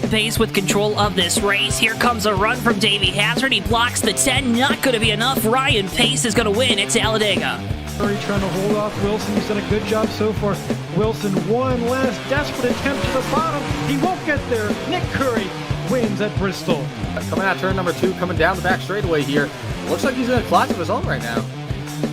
the pace with control of this race. Here comes a run from Davey Hazard. He blocks the 10. Not going to be enough. Ryan Pace is going to win at Talladega. Trying to hold off Wilson. He's done a good job so far. Wilson, one last desperate attempt to the bottom. He won't get there. Nick Curry wins at Bristol. Coming out turn number 2, coming down the back straightaway here. Looks like he's in a class of his own right now.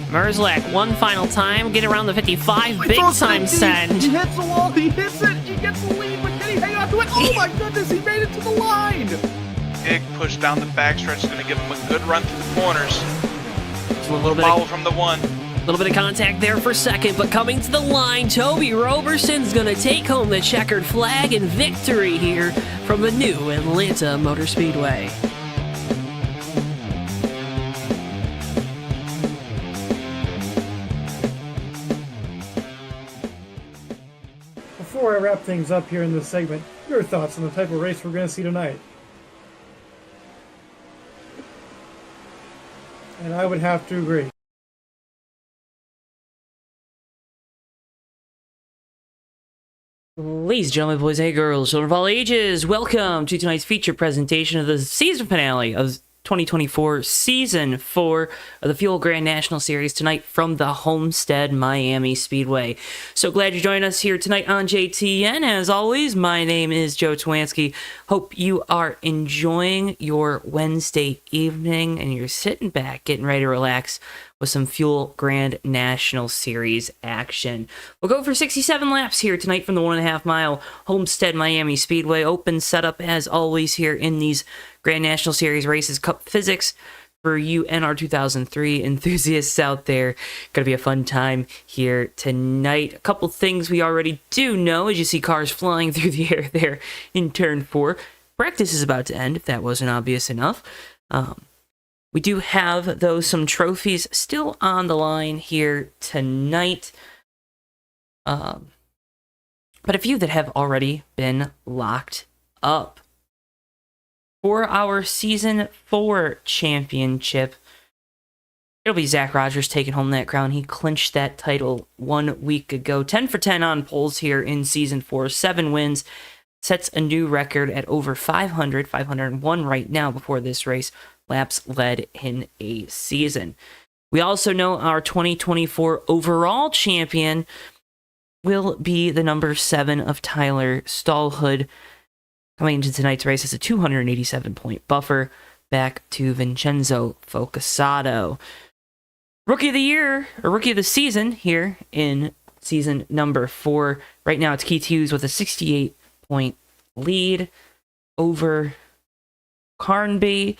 Merzlak, one final time, get around the 55, big time send. He hits the wall, he hits it, he gets the lead, but can he hang on to it? Oh my goodness, he made it to the line! Big push down the backstretch is going to give him a good run through the corners. Just a little bit follow from the 1. A little bit of contact there for second, but coming to the line, Toby Roberson's going to take home the checkered flag and victory here from the new Atlanta Motor Speedway. Before I wrap things up here in this segment, your thoughts on the type of race we're going to see tonight? And I would have to agree. Ladies and gentlemen, boys and girls, children of all ages, welcome to tonight's feature presentation of the season finale of 2024 Season 4 of the Fuel Grand National Series tonight from the Homestead-Miami Speedway. So glad you joined us here tonight on JTN. As always, my name is JoeTowNetwork. Hope you are enjoying your Wednesday evening and you're sitting back, getting ready to relax with some Fuel Grand National Series action. We'll go for 67 laps here tonight from the 1.5 mile Homestead-Miami Speedway. Open setup as always here in these Grand National Series races. Cup physics for you NR2003 enthusiasts out there. Gonna be a fun time here tonight. A couple things we already do know as you see cars flying through the air there in turn 4. Practice is about to end, if that wasn't obvious enough. We do have, though, some trophies still on the line here tonight. But a few that have already been locked up. For our Season 4 championship, it'll be Zach Rogers taking home that crown. He clinched that title 1 week ago. 10 for 10 on poles here in Season 4. 7 wins. Sets a new record at over 500. 501 right now before this race. Laps led in a season. We also know our 2024 overall champion will be the number 7 of Tyler Stallhood. Coming into tonight's race is a 287-point buffer back to Vincenzo Focasato. Rookie of the year, or rookie of the season here in season number 4. Right now it's Keith Hughes with a 68-point lead over Carnby.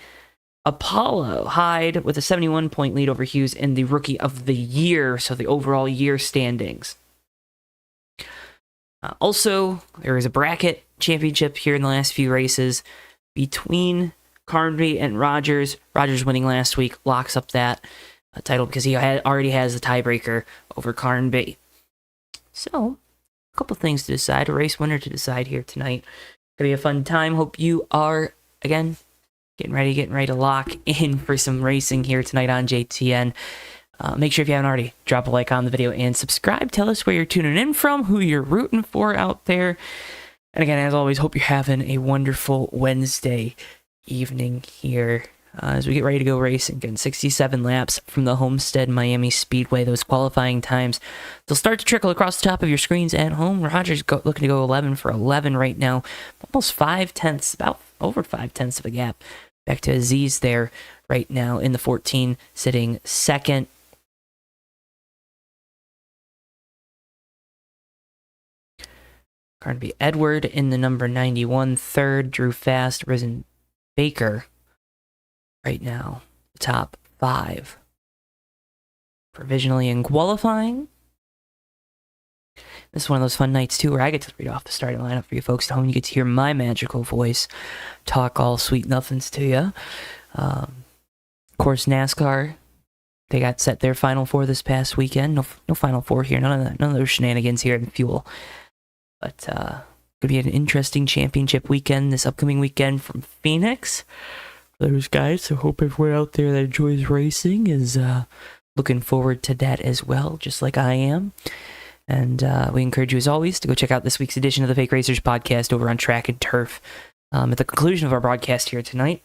Apollo Hyde with a 71-point lead over Hughes in the rookie of the year, so the overall year standings. Also, there is a bracket championship here in the last few races between Carnby and Rogers. Rogers winning last week locks up that title because he already has the tiebreaker over Carnby. So, a couple things to decide, a race winner to decide here tonight. Gonna be a fun time. Hope you are, again, getting ready to lock in for some racing here tonight on JTN. Make sure if you haven't already, drop a like on the video and subscribe. Tell us where you're tuning in from, who you're rooting for out there. And again, as always, hope you're having a wonderful Wednesday evening here as we get ready to go racing. Again, 67 laps from the Homestead-Miami Speedway. Those qualifying times, they'll start to trickle across the top of your screens at home. Rogers looking to go 11 for 11 right now. Almost 5/10, about over 5/10 of a gap. Back to Aziz there right now in the 14, sitting second. Carnby Edward in the number 91, third. Drew Fast, Risen Baker right now, the top 5. Provisionally in qualifying. This is one of those fun nights, too, where I get to read off the starting lineup for you folks at home. You get to hear my magical voice talk all sweet nothings to you. Of course, NASCAR, they got set their Final Four this past weekend. No Final Four here. None of those shenanigans here in Fuel. But could be an interesting championship weekend this upcoming weekend from Phoenix. Those guys, so hope everyone out there that enjoys racing is looking forward to that as well, just like I am. And we encourage you, as always, to go check out this week's edition of the Fake Racers podcast over on Track and Turf. at the conclusion of our broadcast here tonight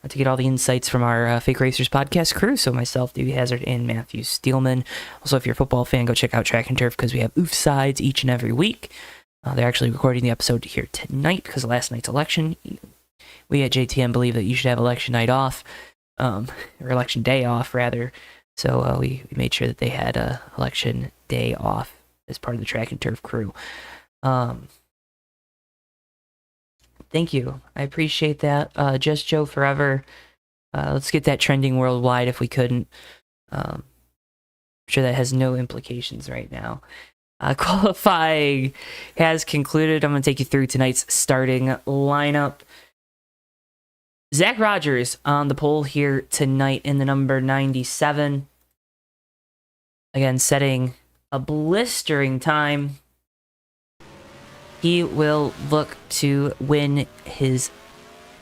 to get all the insights from our Fake Racers podcast crew. So myself, Davey Hazard, and Matthew Steelman. Also, if you're a football fan, go check out Track and Turf because we have oof sides each and every week. They're actually recording the episode here tonight because of last night's election. We at JTM believe that you should have election night off, or election day off, rather. So we made sure that they had election day off as part of the Track and Turf crew. Thank you. I appreciate that. Just Joe Forever. Let's get that trending worldwide if we couldn't. I'm sure that has no implications right now. Qualifying has concluded. I'm going to take you through tonight's starting lineup. Zach Rogers on the pole here tonight in the number 97. Again, setting a blistering time. He will look to win his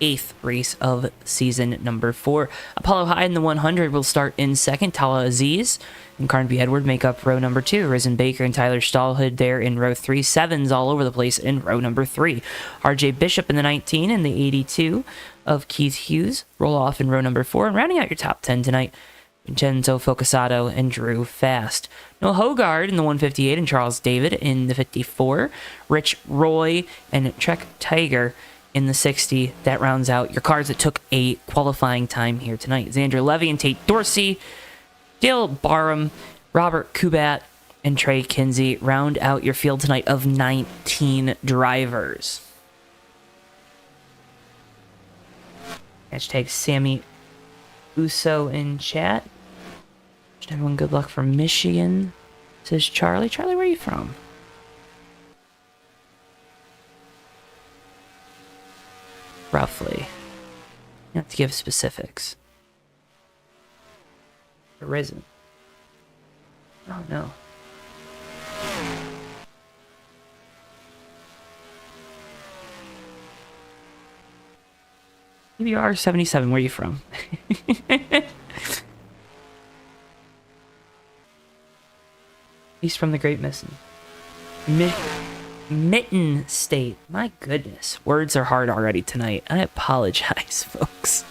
8th race of season number 4. Apollo High in the 100 will start in second. Tala Aziz and Carnby Edward make up row number 2. Risen Baker and Tyler Stallhood there in row 3. Sevens all over the place in row number 3. RJ Bishop in the 19 and the 82 of Keith Hughes roll off in row number 4. And rounding out your top 10 tonight, Vincenzo Focasato and Drew Fast. Noah Hogard in the 158 and Charles David in the 54. Rich Roy and Trek Tiger in the 60. That rounds out your cars that took a qualifying time here tonight. Xander Levy and Tate Dorsey, Dale Barham, Robert Kubat, and Trey Kinsey round out your field tonight of 19 drivers. Hashtag Sammy Uso in chat. Wish everyone good luck from Michigan, says Charlie. Charlie, where are you from? Roughly. You have to give specifics. Risen. Oh no. PBR 77, where are you from? He's from the Great Mitten State. My goodness. Words are hard already tonight. I apologize, folks.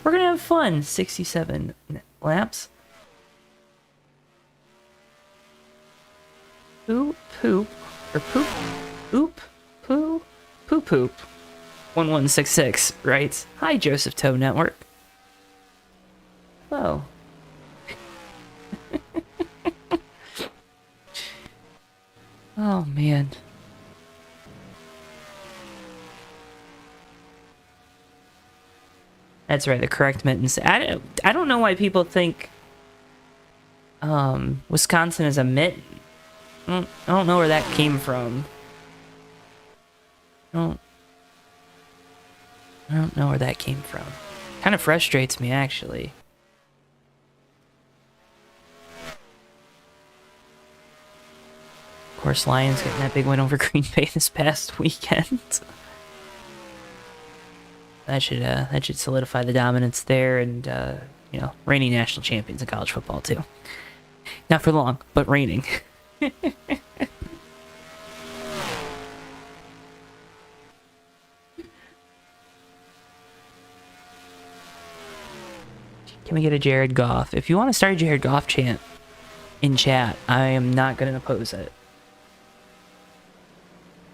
We're going to have fun. 67 laps. Poop, poop, or poop, oop, poo, poop, poop. 1166 writes, "Hi, JoeTowNetwork. Hello." Oh, man. That's right, the correct mittens. I don't know why people think Wisconsin is a mitten. I don't know where that came from. I don't know where that came from. Kind of frustrates me, actually. Of course, Lions getting that big win over Green Bay this past weekend. That should solidify the dominance there, and you know, reigning national champions in college football too. Not for long, but reigning. Can we get a Jared Goff? If you want to start a Jared Goff chant in chat, I am not going to oppose it.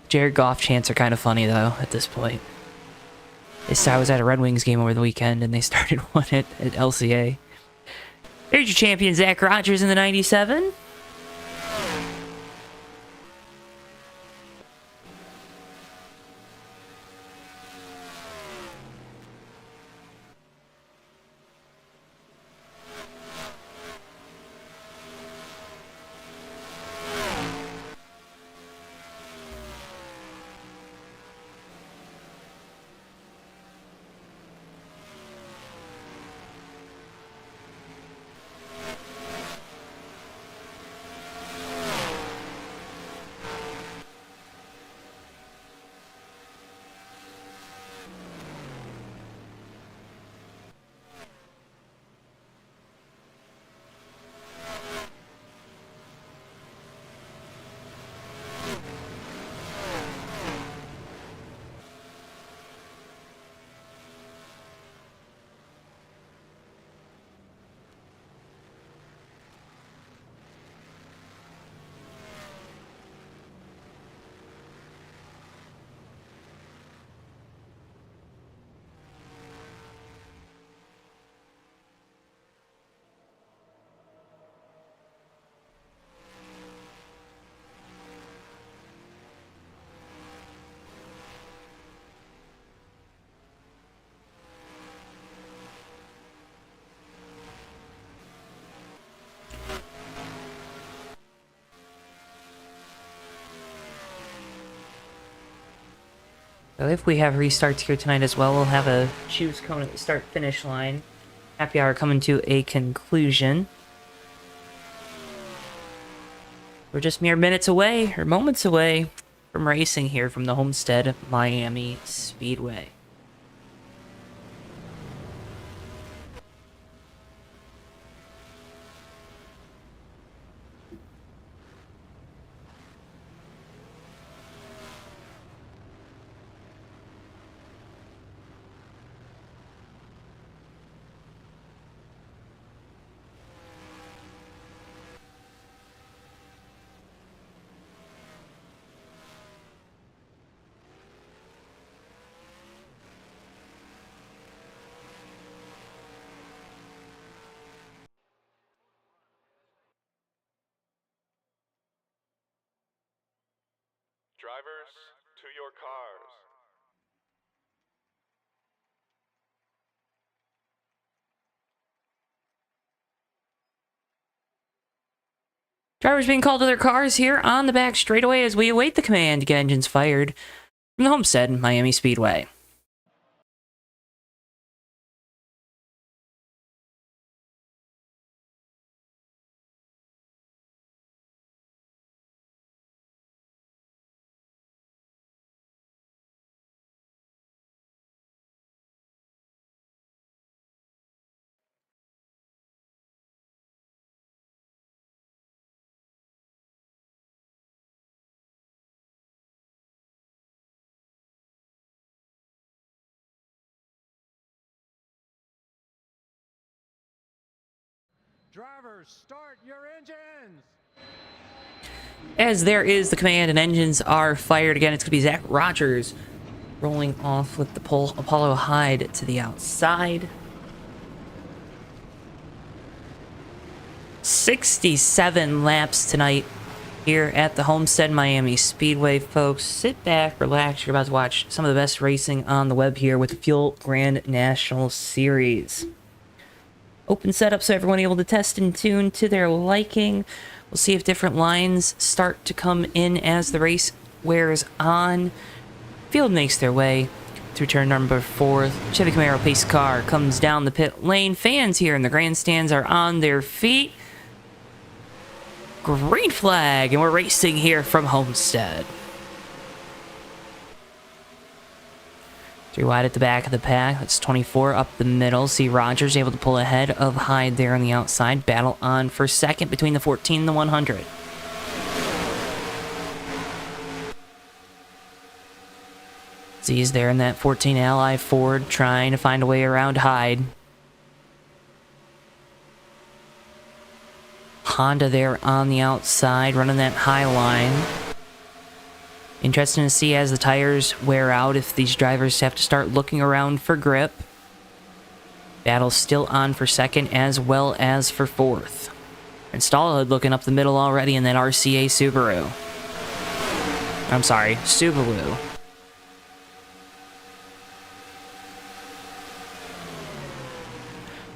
Jared Goff chants are kind of funny, though, at this point. I was at a Red Wings game over the weekend, and they started one at LCA. There's your champion, Zach Rogers in the 97. So if we have restarts here tonight as well, we'll have a choose cone at the start-finish line. Happy hour coming to a conclusion. We're just mere minutes away, or moments away, from racing here from the Homestead-Miami Speedway. Drivers, to your cars. Drivers being called to their cars here on the back straightaway as we await the command to get engines fired from the Homestead-Miami Speedway. Drivers, start your engines! As there is the command and engines are fired again, it's going to be Zach Rogers rolling off with the pole. Apollo Hyde to the outside. 67 laps tonight here at the Homestead-Miami Speedway, folks. Sit back, relax. You're about to watch some of the best racing on the web here with the Fuel Grand National Series. Open setup so everyone able to test and tune to their liking. We'll see if different lines start to come in as the race wears on. Field makes their way through turn number 4. Chevy Camaro pace car comes down the pit lane. Fans here in the grandstands are on their feet. Green flag, and we're racing here from Homestead. 3 wide at the back of the pack. That's 24 up the middle. See Rogers able to pull ahead of Hyde there on the outside. Battle on for second between the 14 and the 100. Z's there in that 14 Ally Ford trying to find a way around Hyde. Honda there on the outside running that high line. Interesting to see as the tires wear out if these drivers have to start looking around for grip. Battle still on for second as well as for fourth. And Stallhood looking up the middle already in that RCA Subaru. I'm sorry, Subaru.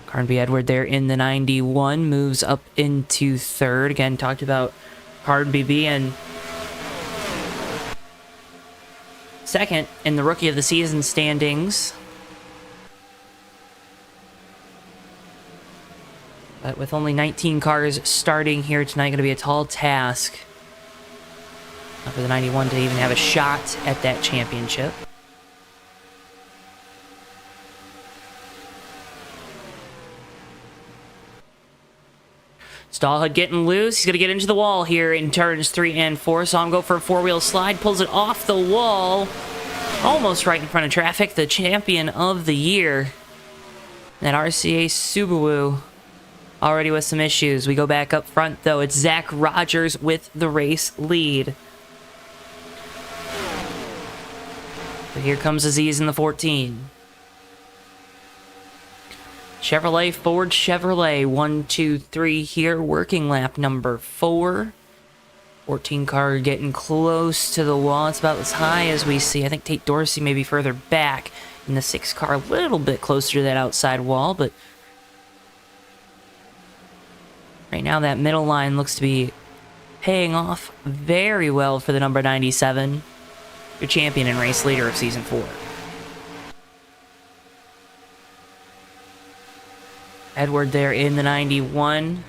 Carnby Edward there in the 91 moves up into third. Again, talked about Carnby being second in the Rookie of the Season standings. But with only 19 cars starting here tonight, going to be a tall task for the 91 to even have a shot at that championship. Stallhood getting loose. He's going to get into the wall here in turns 3 and 4. Saw him go for a 4-wheel slide. Pulls it off the wall. Almost right in front of traffic. The champion of the year. That RCA Subaru already with some issues. We go back up front, though. It's Zach Rogers with the race lead. But here comes Aziz in the 14. Chevrolet, Ford, Chevrolet, 1, 2, 3 here, working lap number 4. 14 car getting close to the wall. It's about as high as we see. I think Tate Dorsey may be further back in the 6 car, a little bit closer to that outside wall, but right now that middle line looks to be paying off very well for the number 97. your champion and race leader of Season 4. Edward there in the 91.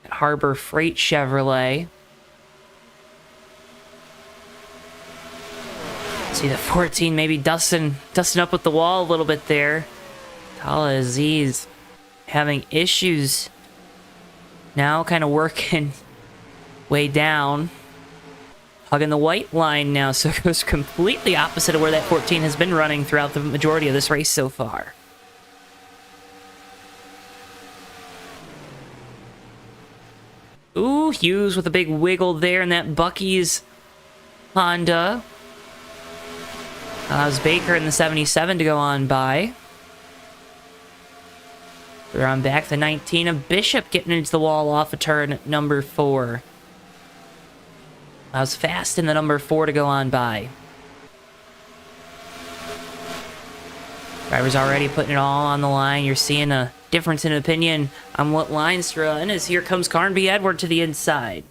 Harbor Freight Chevrolet. See the 14 maybe dusting up with the wall a little bit there. Tala Aziz having issues now, kind of working way down. Hugging the white line now, so it goes completely opposite of where that 14 has been running throughout the majority of this race so far. Ooh, Hughes with a big wiggle there in that Bucky's Honda. Allows Baker in the 77 to go on by. We're on back the 19 of Bishop getting into the wall off of turn number 4. Allows Fast in the number 4 to go on by. Drivers already putting it all on the line. You're seeing a difference in opinion on what lines to run as here comes Carnby Edward to the inside.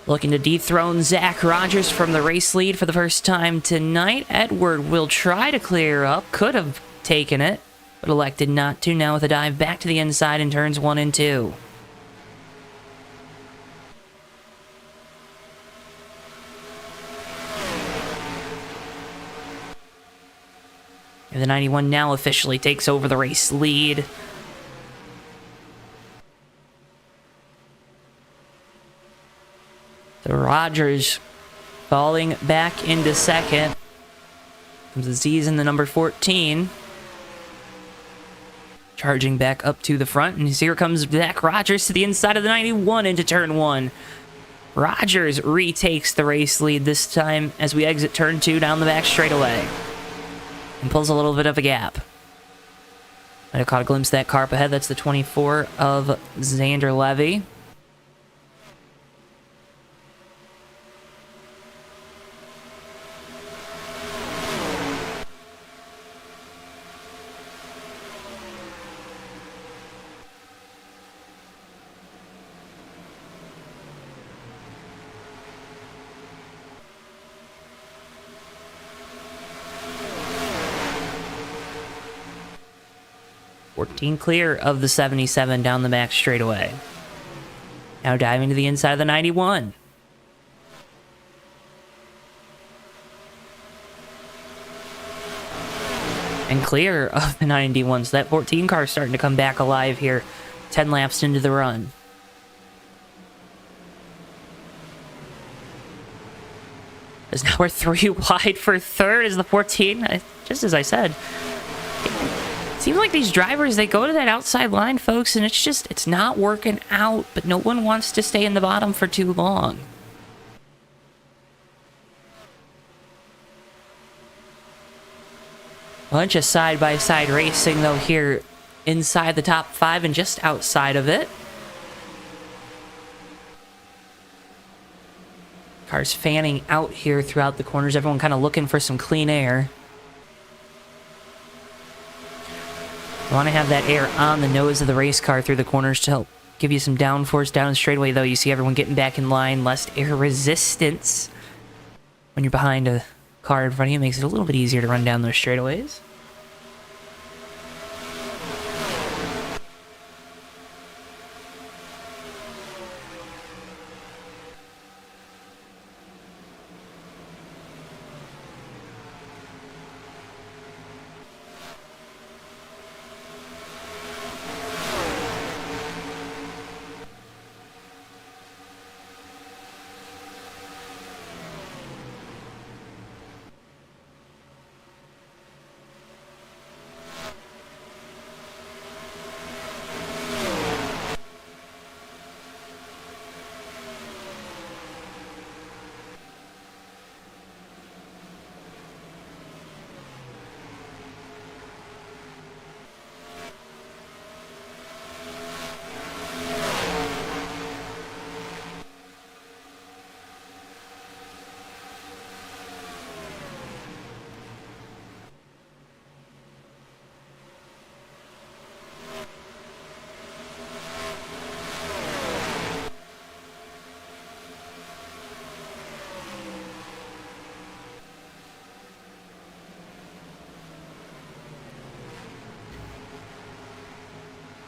Looking to dethrone Zach Rogers from the race lead for the first time tonight. Edward will try to clear up. Could have taken it, but elected not to. Now with a dive back to the inside in turns 1 and 2. And the 91 now officially takes over the race lead. The Rogers falling back into second. Comes Aziz in the number 14. Charging back up to the front. And here comes Zach Rogers to the inside of the 91 into turn 1. Rogers retakes the race lead this time as we exit turn 2 down the back straightaway. And pulls a little bit of a gap. Might have caught a glimpse of that car up ahead. That's the 24 of Xander Levy. Clear of the 77 down the back straightaway. Now diving to the inside of the 91. And clear of the 91. So that 14 car is starting to come back alive here. 10 laps into the run. As now we're 3 wide for third as the 14. Just as I said. Seems like these drivers, they go to that outside line, folks, and it's not working out, but no one wants to stay in the bottom for too long. Bunch of side-by-side racing, though, here inside the top 5 and just outside of it. Cars fanning out here throughout the corners, everyone kind of looking for some clean air. You want to have that air on the nose of the race car through the corners to help give you some downforce down the straightaway, though. You see everyone getting back in line, less air resistance when you're behind a car in front of you. It makes it a little bit easier to run down those straightaways.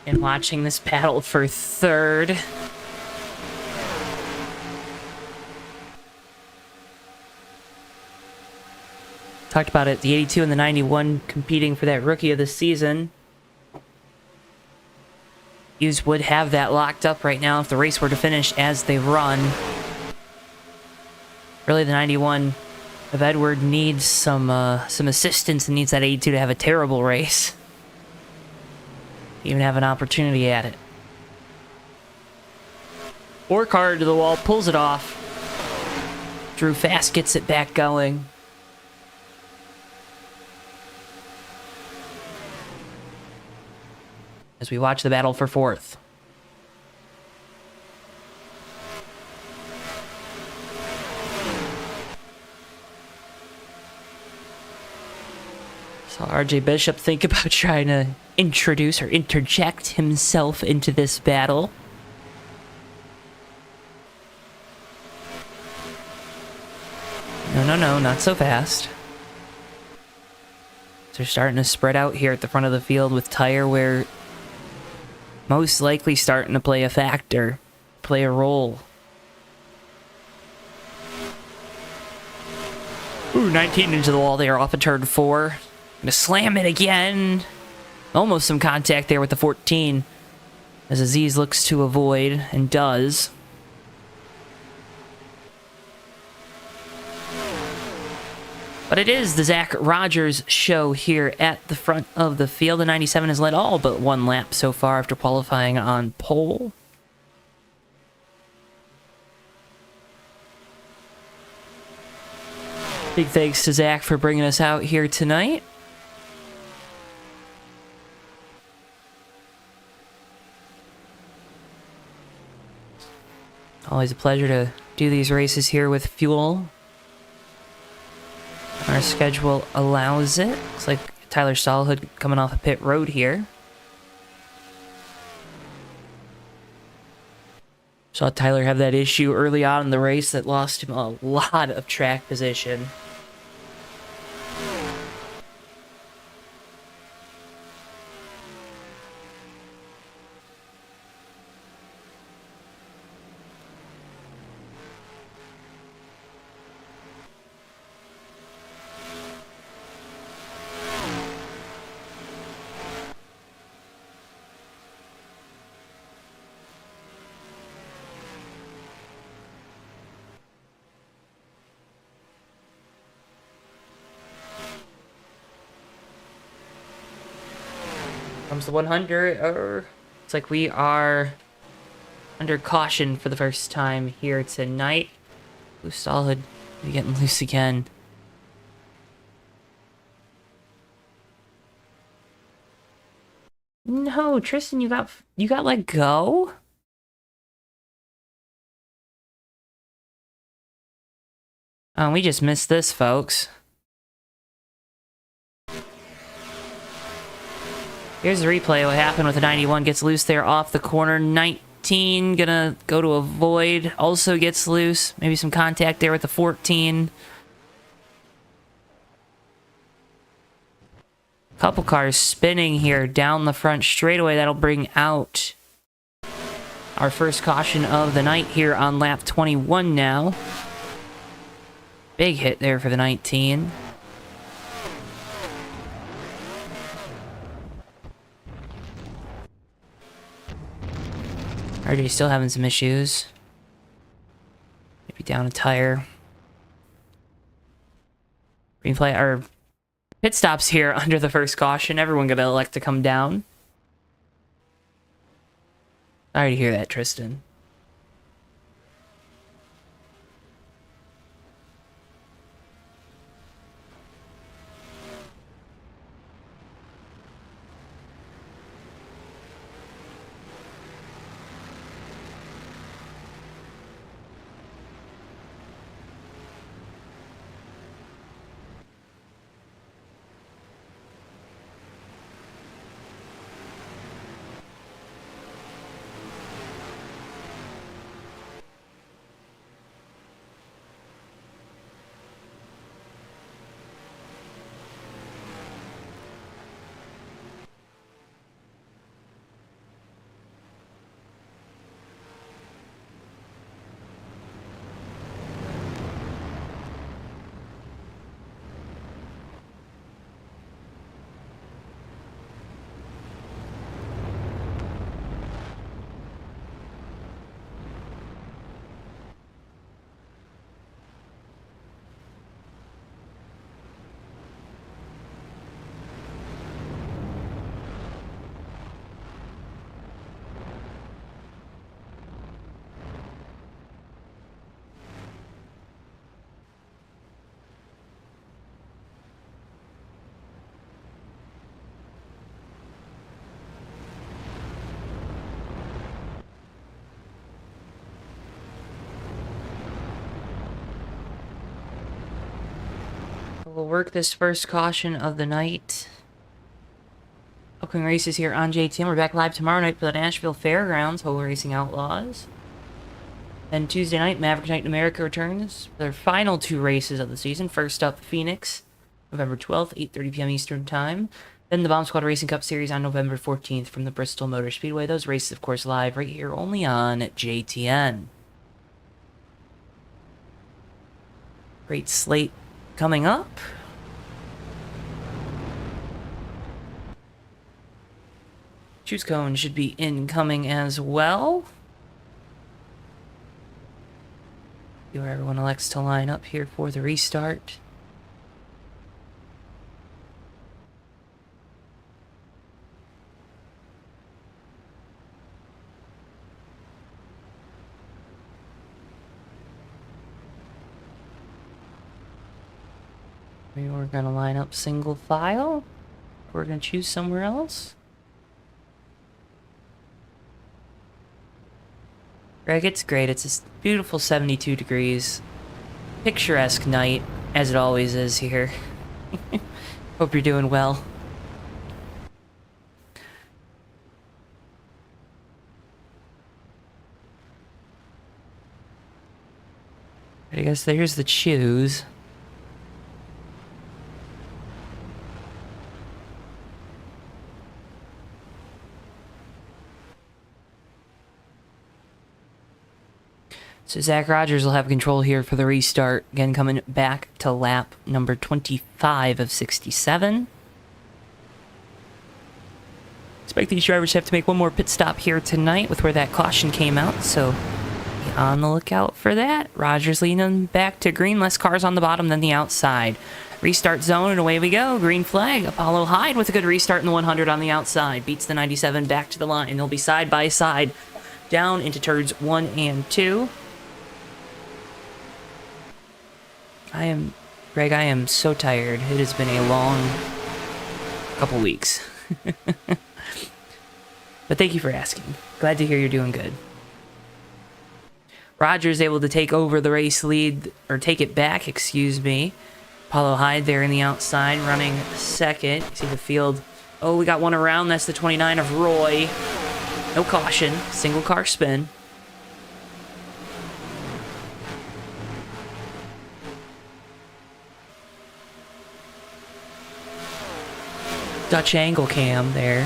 And watching this battle for third. Talked about it, the 82 and the 91 competing for that Rookie of the Season. Hughes would have that locked up right now if the race were to finish as they run. Really, the 91 of Edward needs some assistance and needs that 82 to have a terrible race. Even have an opportunity at it. Work hard to the wall, pulls it off. Drew fast gets it back going. As we watch the battle for fourth. Saw RJ Bishop think about trying to introduce or interject himself into this battle. No, not so fast. So they're starting to spread out here at the front of the field with tire wear most likely starting to play a factor, play a role. Ooh, 19 into the wall there off of turn 4. Gonna slam it again. Almost some contact there with the 14. As Aziz looks to avoid, and does. But it is the Zach Rogers show here at the front of the field. The 97 has led all but one lap so far after qualifying on pole. Big thanks to Zach for bringing us out here tonight. Always a pleasure to do these races here with fuel. Our schedule allows it. Looks like Tyler Stallhood coming off a pit road here. Saw Tyler have that issue early on in the race that lost him a lot of track position. Comes the 100, looks like we are under caution for the first time here tonight. Ooh, Solid getting loose again. No, Tristan, you got let go? Oh, we just missed this, folks. Here's the replay of what happened with the 91. Gets loose there off the corner. 19 gonna go to avoid. Also gets loose. Maybe some contact there with the 14. Couple cars spinning here down the front straightaway. That'll bring out our first caution of the night here on lap 21 now. Big hit there for the 19. RJ still having some issues. Maybe down a tire. Replay or pit stops here under the first caution. Everyone gonna elect to come down. Sorry to hear that, Tristan. We'll work this first caution of the night. Upcoming races here on JTM. We're back live tomorrow night for the Nashville Fairgrounds, Hole Racing Outlaws. Then Tuesday night, Maverick Night in America returns for their final 2 races of the season. First up, Phoenix, November 12th, 8:30 p.m. Eastern Time. Then the Bomb Squad Racing Cup Series on November 14th from the Bristol Motor Speedway. Those races, of course, live right here only on JTN. Great slate coming up. Choose cone should be incoming as well. See where everyone elects to line up here for the restart. Maybe we're gonna line up single file. We're gonna choose somewhere else. Greg, it's great. It's a beautiful 72 degrees. Picturesque night, as it always is here. Hope you're doing well. I guess there's the choose. So Zach Rogers will have control here for the restart. Again, coming back to lap number 25 of 67. Expect these drivers to have to make one more pit stop here tonight with where that caution came out, so be on the lookout for that. Rogers leading back to green, less cars on the bottom than the outside. Restart zone, and away we go. Green flag. Apollo Hyde with a good restart in the 100 on the outside. Beats the 97 back to the line. They'll be side by side down into turns 1 and 2. Greg, I am so tired. It has been a long couple weeks. But thank you for asking. Glad to hear you're doing good. Rogers able to take over the race lead, or take it back, excuse me. Apollo Hyde there in the outside, running second. You see the field. Oh, we got one around. That's the 29 of Roy. No caution. Single car spin. Dutch angle cam there.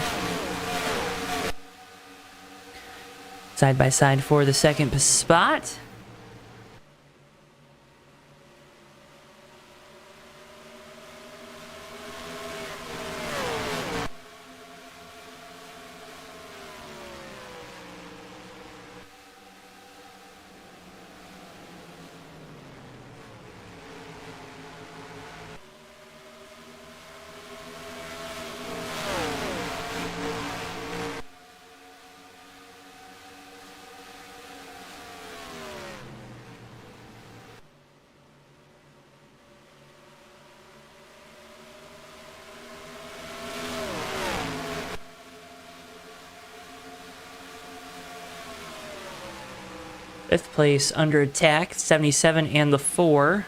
Side by side for the second spot. Fifth place under attack, 77 and the 4.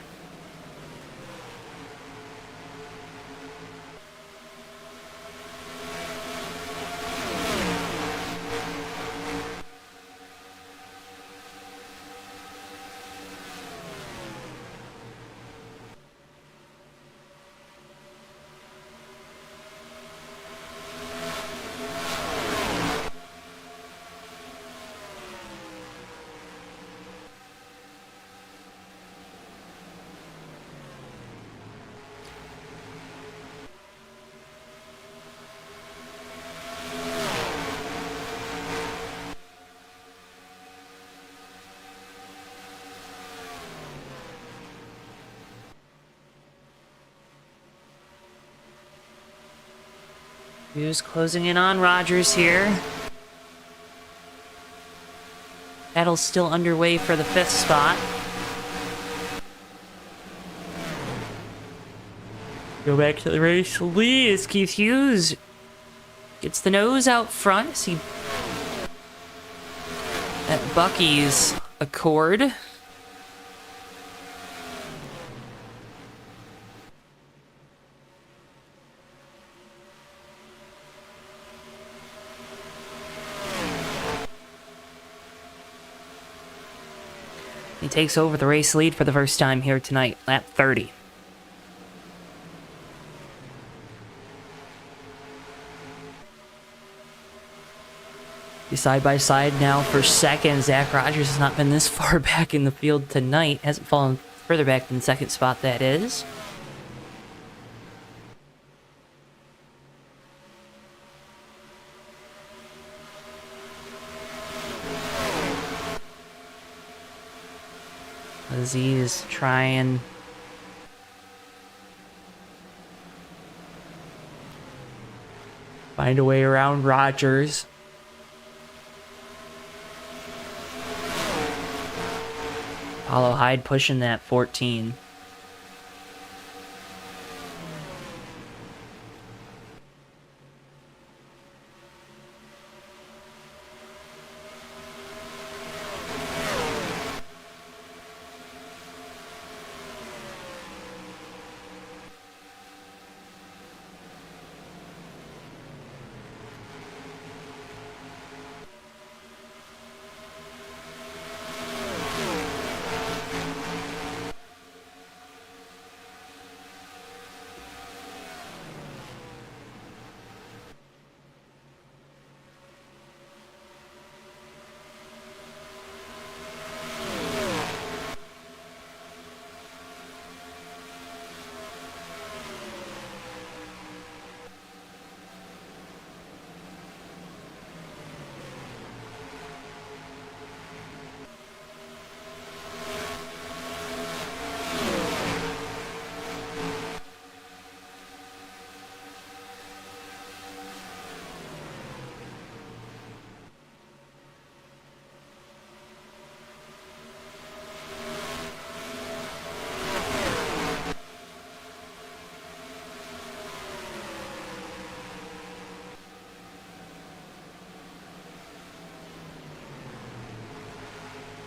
Who's closing in on Rogers here? Battle's still underway for the 5th spot. Go back to the race lead as Keith Hughes gets the nose out front. See at Bucky's Accord. He takes over the race lead for the first time here tonight, lap 30. Side by side now for second. Zach Rogers has not been this far back in the field tonight. Hasn't fallen further back than second spot, that is. Aziz trying find a way around Rogers. Apollo Hyde pushing that 14.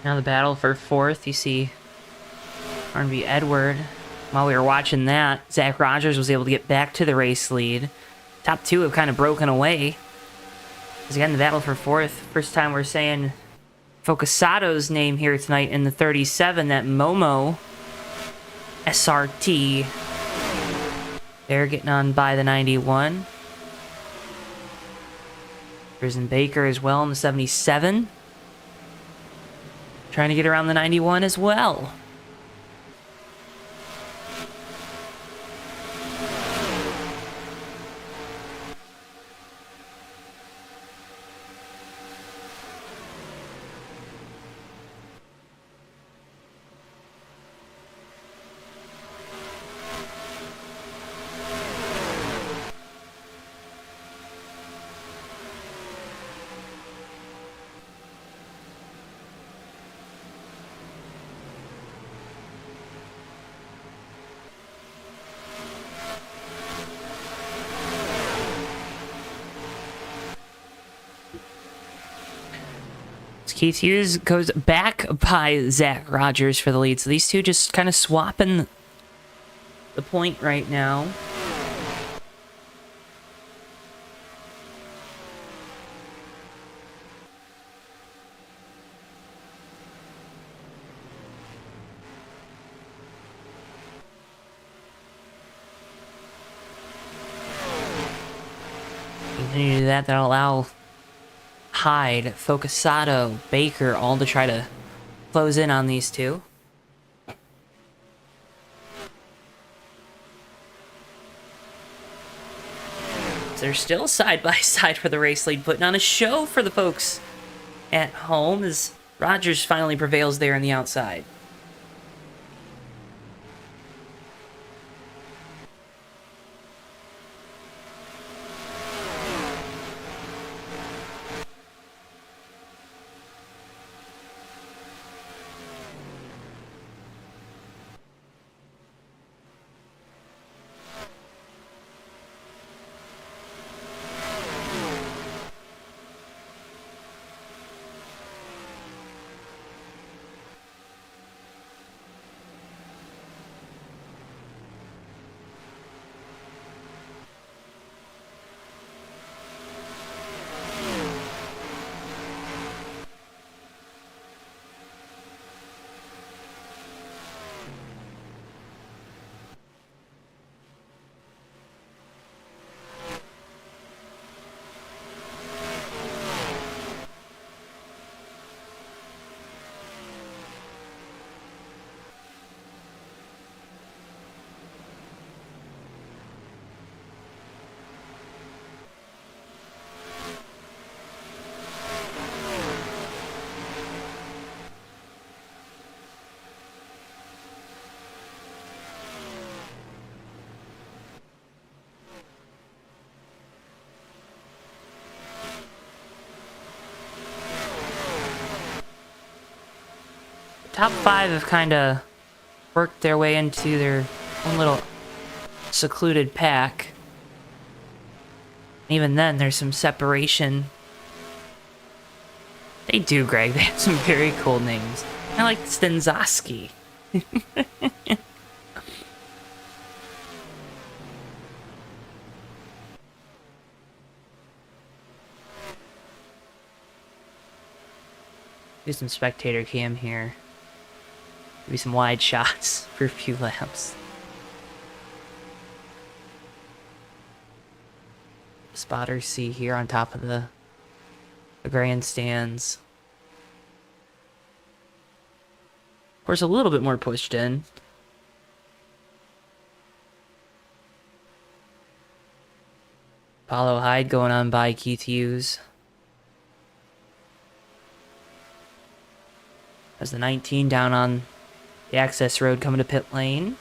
Now the battle for fourth, you see R&B Edward. While we were watching that, Zach Rogers was able to get back to the race lead. Top two have kind of broken away. Because again, the battle for fourth, first time we're saying Focusato's name here tonight in the 37, that Momo SRT. They're getting on by the 91. Prison Baker as well in the 77. Trying to get around the 91 as well. Keith Hughes goes back by Zach Rogers for the lead. So these two just kind of swapping the point right now. Continue to do that. That'll allow Hyde, Focusato, Baker, all to try to close in on these two. So they're still side by side for the race lead, putting on a show for the folks at home as Rogers finally prevails there on the outside. top 5 have kind of worked their way into their own little secluded pack. Even then, there's some separation. They do, Greg. They have some very cool names. I like Stenzoski. Do some spectator cam here. Maybe some wide shots for a few laps. Spotters see here on top of the grandstands. Of course, a little bit more pushed in. Apollo Hyde going on by Keith Hughes. As the 19 down on the access road coming to pit lane.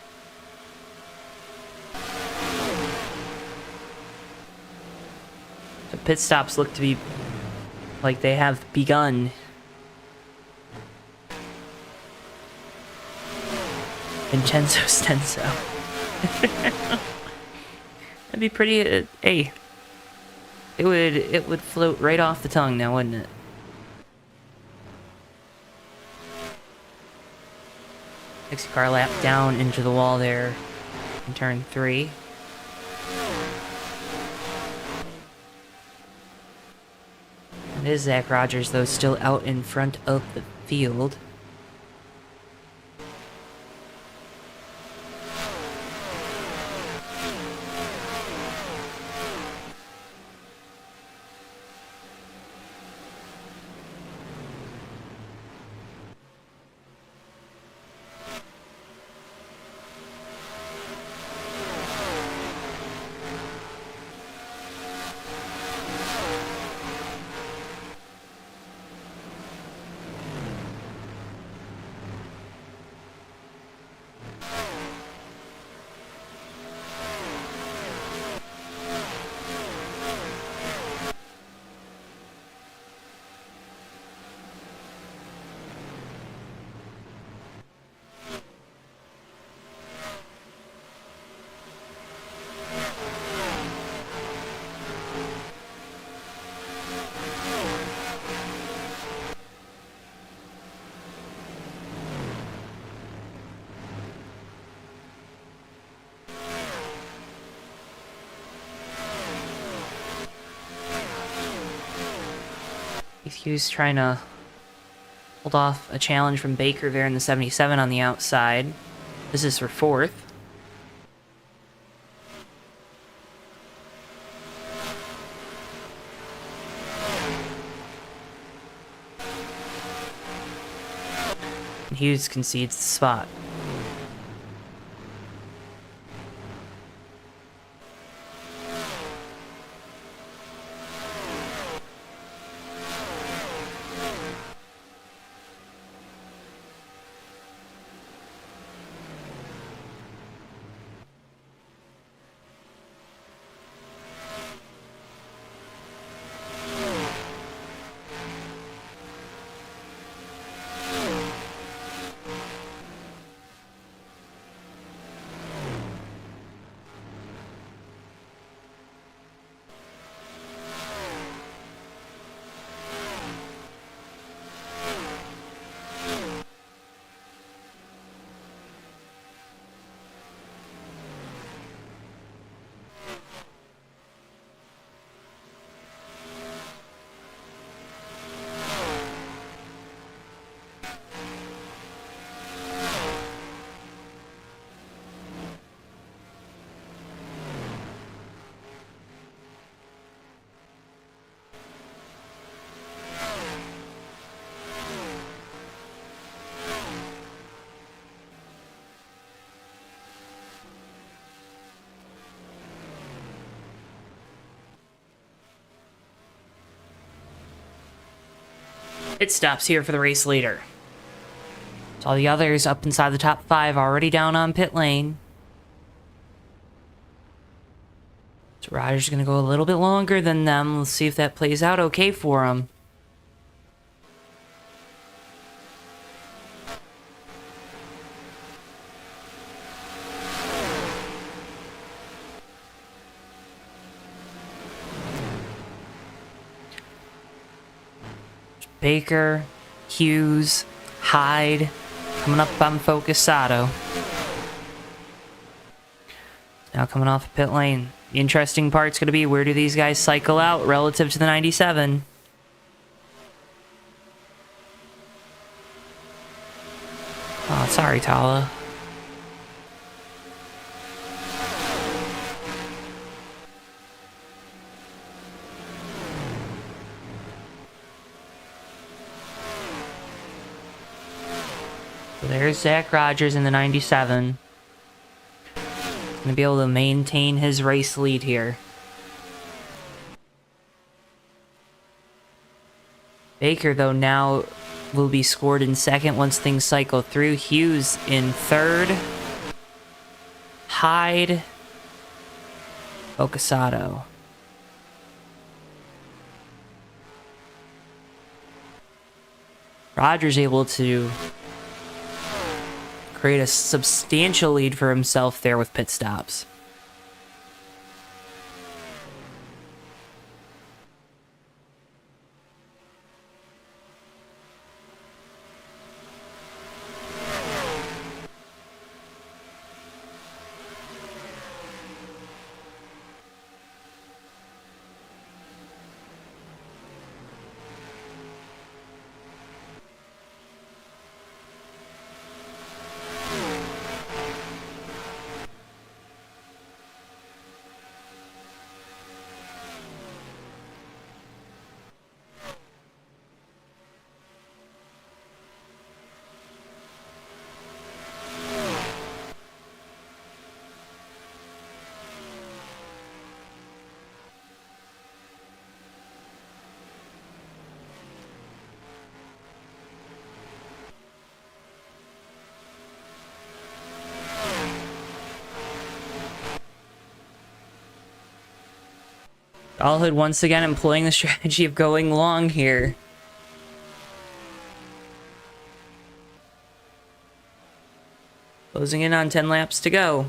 The pit stops look to be like they have begun. Vincenzo Stenso. That'd be pretty. Hey, it would float right off the tongue now, wouldn't it? Dixie car lap down into the wall there in turn 3. It is Zach Rogers, though, still out in front of the field. Hughes trying to hold off a challenge from Baker there in the 77 on the outside. This is for 4th. And Hughes concedes the spot. It stops here for the race leader. So all the others up inside the top 5 already down on pit lane. So Rogers going to go a little bit longer than them. Let's see if that plays out okay for him. Baker, Hughes, Hyde, coming up on Focusado. Now coming off the pit lane. The interesting part's going to be, where do these guys cycle out relative to the 97? Oh, sorry, Tala. So there's Zach Rogers in the 97. Going to be able to maintain his race lead here. Baker, though, now will be scored in second once things cycle through. Hughes in third. Hyde. Focusado. Rogers able to create a substantial lead for himself there with pit stops. Allhood once again employing the strategy of going long here. Closing in on 10 laps to go.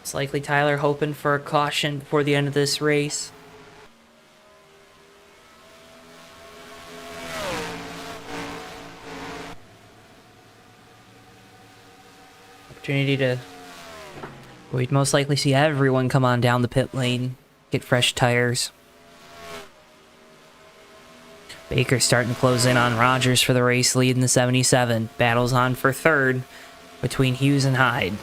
It's likely Tyler hoping for a caution before the end of this race. Opportunity to... We'd most likely see everyone come on down the pit lane, get fresh tires. Baker starting to close in on Rogers for the race lead in the 77. Battles on for third between Hughes and Hyde.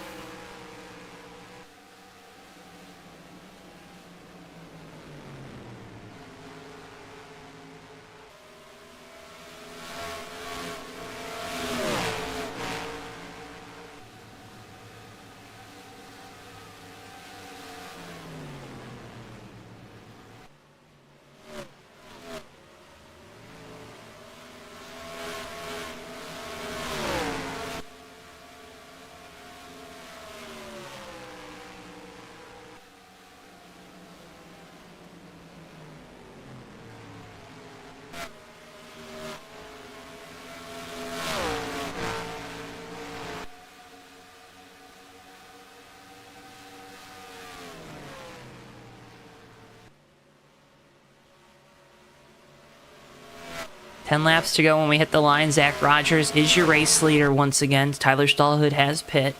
Ten laps to go when we hit the line. Zach Rogers is your race leader once again. Tyler Stallhood has pit.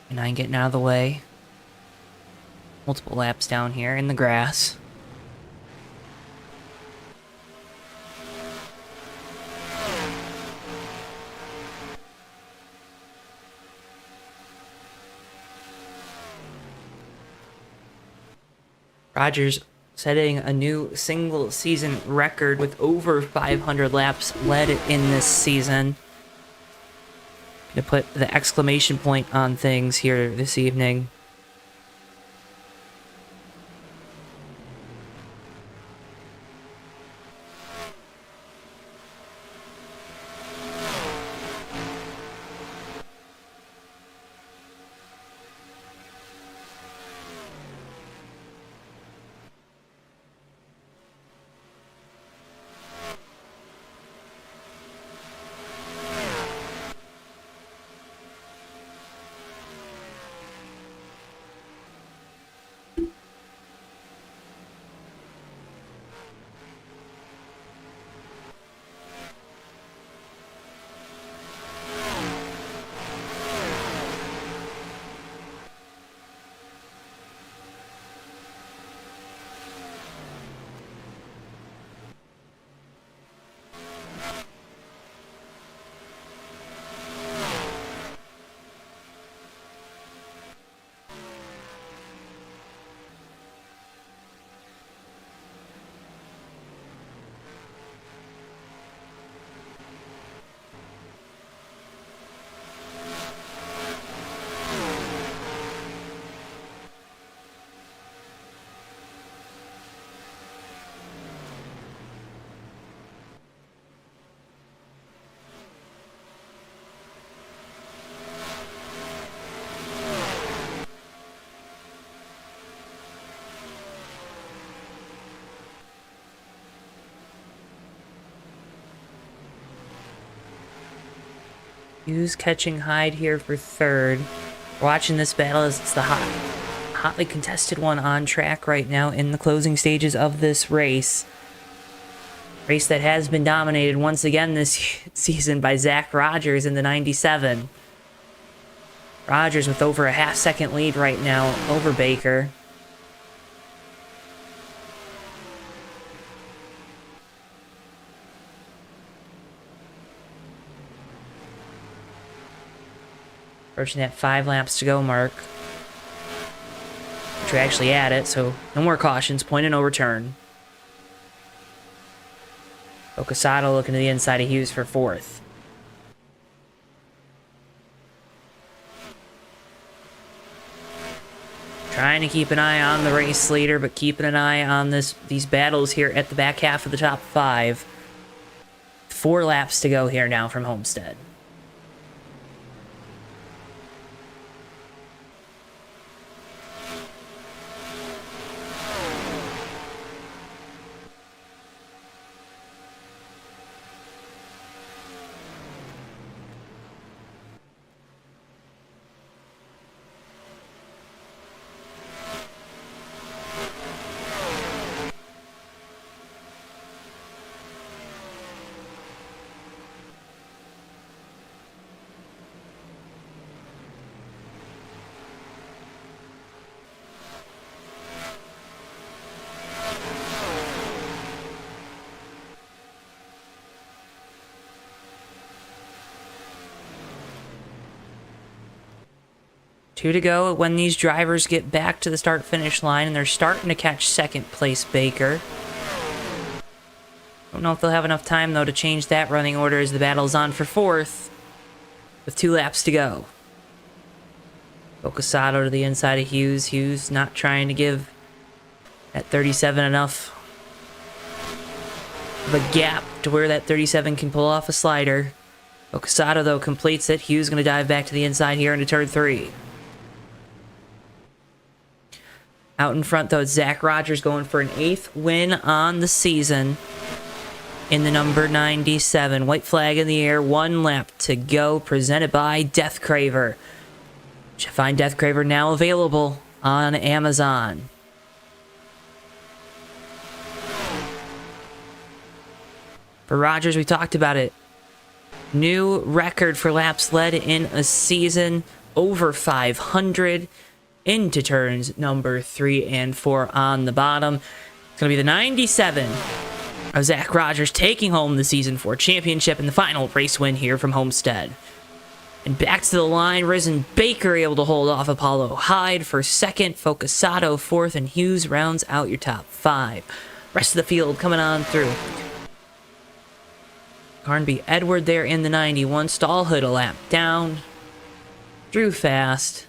And I'm getting out of the way. Multiple laps down here in the grass. Rogers setting a new single season record with over 500 laps led in this season. To put the exclamation point on things here this evening. Hughes catching Hyde here for third. Watching this battle as it's the hotly contested one on track right now in the closing stages of this race. Race that has been dominated once again this season by Zach Rogers in the 97. Rogers with over a half-second lead right now over Baker. Approaching that 5 laps to go mark. Which we're actually at it, so no more cautions. Point of no return. Ocasado looking to the inside of Hughes for 4th. Trying to keep an eye on the race leader, but keeping an eye on these battles here at the back half of the top 5. 4 laps to go here now from Homestead. Two to go when these drivers get back to the start-finish line, and they're starting to catch second place Baker. Don't know if they'll have enough time, though, to change that running order as the battle's on for 4th, with 2 laps to go. Ocasado to the inside of Hughes. Hughes not trying to give that 37 enough of a gap to where that 37 can pull off a slider. Ocasado, though, completes it. Hughes going to dive back to the inside here into turn 3. Out in front, though, it's Zach Rogers going for an 8th win on the season in the number 97. White flag in the air, 1 lap to go, presented by Death Craver. You should find Death Craver now available on Amazon. For Rogers, we talked about it. New record for laps led in a season, over 500. Into turns number 3 and 4 on the bottom. It's going to be the 97 of Zach Rogers taking home the Season 4 championship and the final race win here from Homestead. And back to the line, Risen Baker able to hold off Apollo Hyde for 2nd, Focusado 4th, and Hughes rounds out your top 5. Rest of the field coming on through. Carnby Edward there in the 91. Stallhood a lap down. Drew fast.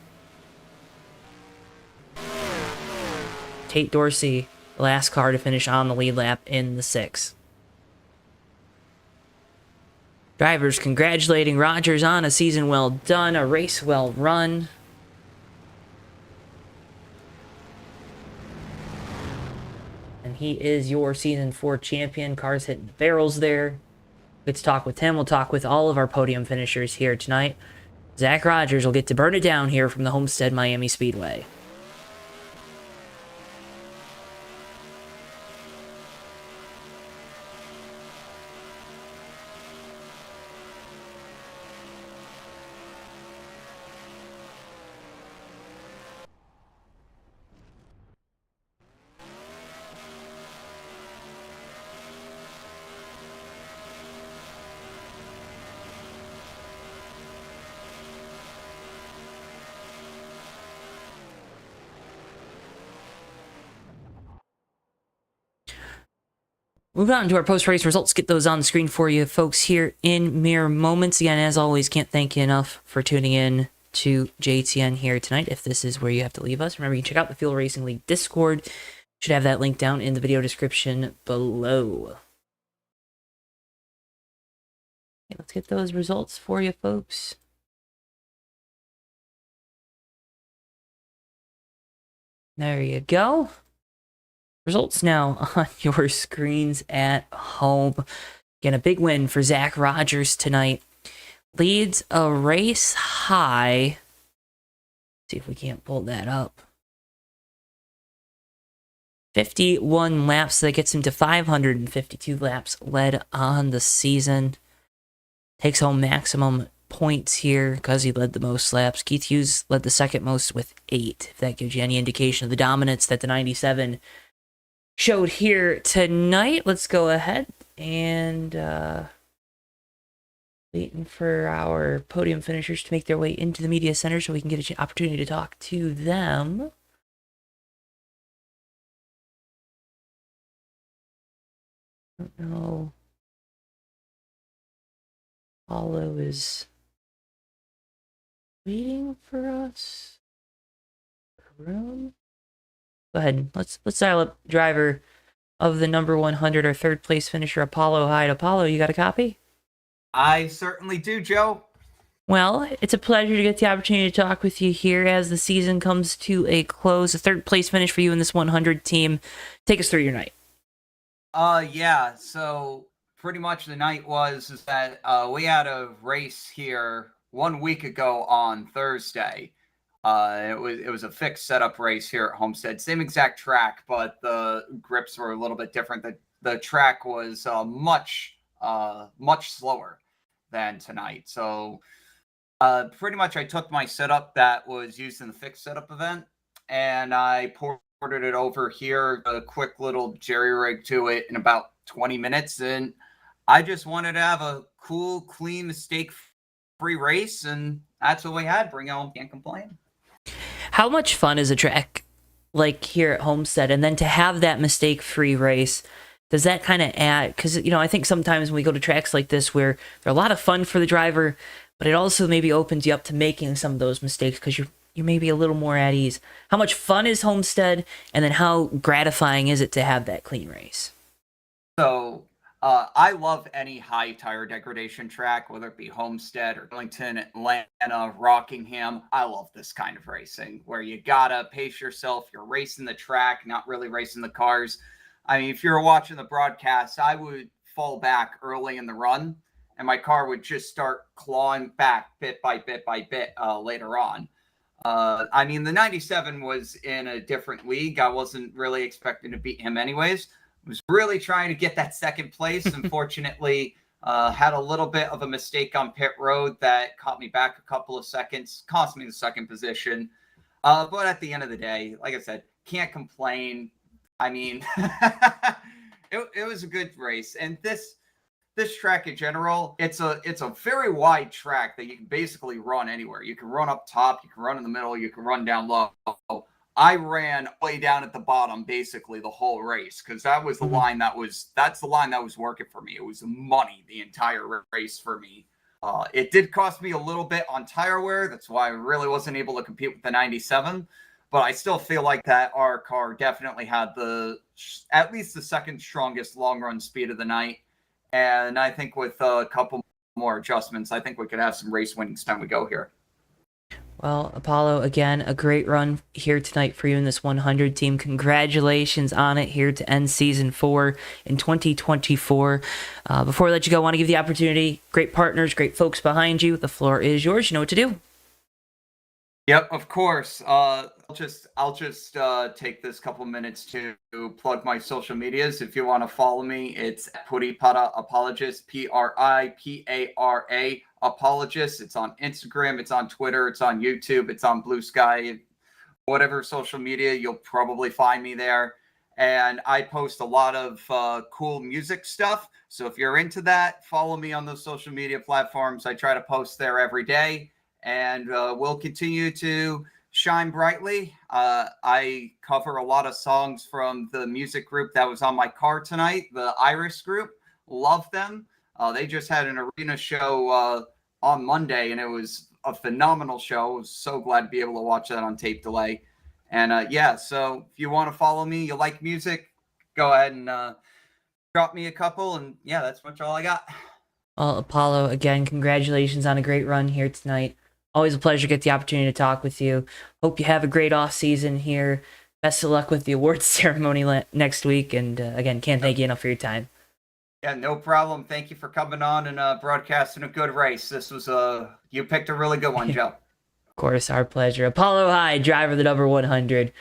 Tate Dorsey, the last car to finish on the lead lap in the 6. Drivers congratulating Rogers on a season well done, a race well run. And he is your Season 4 champion. Cars hitting the barrels there. Let's talk with him. We'll talk with all of our podium finishers here tonight. Zach Rogers will get to burn it down here from the Homestead-Miami Speedway. Moving on to our post-race results, get those on the screen for you folks here in mere moments. Again, as always, can't thank you enough for tuning in to JTN here tonight. If this is where you have to leave us, remember you can check out the Fuel Racing League Discord. Should have that link down in the video description below. Okay, let's get those results for you folks. There you go. Results now on your screens at home. Again, a big win for Zach Rogers tonight. leads a race high. See if we can't pull that up. 51 laps. That gets him to 552 laps led on the season. Takes home maximum points here because he led the most laps. Keith Hughes led the second most with 8. If that gives you any indication of the dominance that the 97 showed here tonight. Let's go ahead and waiting for our podium finishers to make their way into the media center so we can get an opportunity to talk to them. I don't know. Apollo is waiting for us. Room. Go ahead. Let's dial up driver of the number 100 or third place finisher, Apollo Hyde. Apollo, you got a copy? I certainly do, Joe. Well, it's a pleasure to get the opportunity to talk with you here as the season comes to a close. A third place finish for you in this 100 team. Take us through your night. Yeah, so pretty much the night is that we had a race here 1 week ago on Thursday. It was a fixed setup race here at Homestead. Same exact track, but the grips were a little bit different. The track was much slower than tonight. So pretty much I took my setup that was used in the fixed setup event and I ported it over here, a quick little jerry rig to it in about 20 minutes. And I just wanted to have a cool, clean, mistake-free race. And that's what we had. Bring it home. Can't complain. How much fun is a track like here at Homestead? And then to have that mistake-free race, does that kind of add, because, you know, I think sometimes when we go to tracks like this where they're a lot of fun for the driver, but it also maybe opens you up to making some of those mistakes because you're maybe a little more at ease. How much fun is Homestead, and then how gratifying is it to have that clean race? So I love any high tire degradation track, whether it be Homestead or Arlington, Atlanta, Rockingham. I love this kind of racing where you gotta pace yourself. You're racing the track, not really racing the cars. I mean, if you're watching the broadcast, I would fall back early in the run and my car would just start clawing back bit by bit by bit later on. I mean, the 97 was in a different league. I wasn't really expecting to beat him anyways. I was really trying to get that second place. Unfortunately, had a little bit of a mistake on pit road that caught me back a couple of seconds, cost me the second position. But at the end of the day, like I said, can't complain. I mean, it was a good race. And this track in general, it's a very wide track that you can basically run anywhere. You can run up top, you can run in the middle, you can run down low. I ran way down at the bottom basically the whole race because that was the line that's the line that was working for me. It was money the entire race for me. It did cost me a little bit on tire wear. That's why I really wasn't able to compete with the 97. But I still feel like that our car definitely had at least the second strongest long run speed of the night. And I think with a couple more adjustments, I think we could have some race winnings time we go here. Well, Apollo, again, a great run here tonight for you in this 100 team. Congratulations on it here to end season 4 in 2024. Before I let you go, I want to give the opportunity. Great partners, great folks behind you. The floor is yours. You know what to do. Yep, of course. I'll just take this couple minutes to plug my social medias. If you want to follow me, it's Puripara Apologist, Pripara Apologist. It's on Instagram, it's on Twitter, it's on YouTube, it's on Blue Sky, whatever social media, you'll probably find me there. And I post a lot of cool music stuff. So if you're into that, follow me on those social media platforms. I try to post there every day. And we'll continue to shine brightly. I cover a lot of songs from the music group that was on my car tonight, the Iris group. Love them. They just had an arena show on Monday, and it was a phenomenal show. I was so glad to be able to watch that on tape delay. And yeah, so if you want to follow me, you like music, go ahead and drop me a couple. And yeah, that's much all I got. Well, Apollo, again, congratulations on a great run here tonight. Always a pleasure to get the opportunity to talk with you. Hope you have a great off season here. Best of luck with the awards ceremony next week. And again, can't thank you enough for your time. Yeah, no problem. Thank you for coming on and broadcasting a good race. This was you picked a really good one, Joe. Of course, our pleasure. Apollo High, driver of the number 100.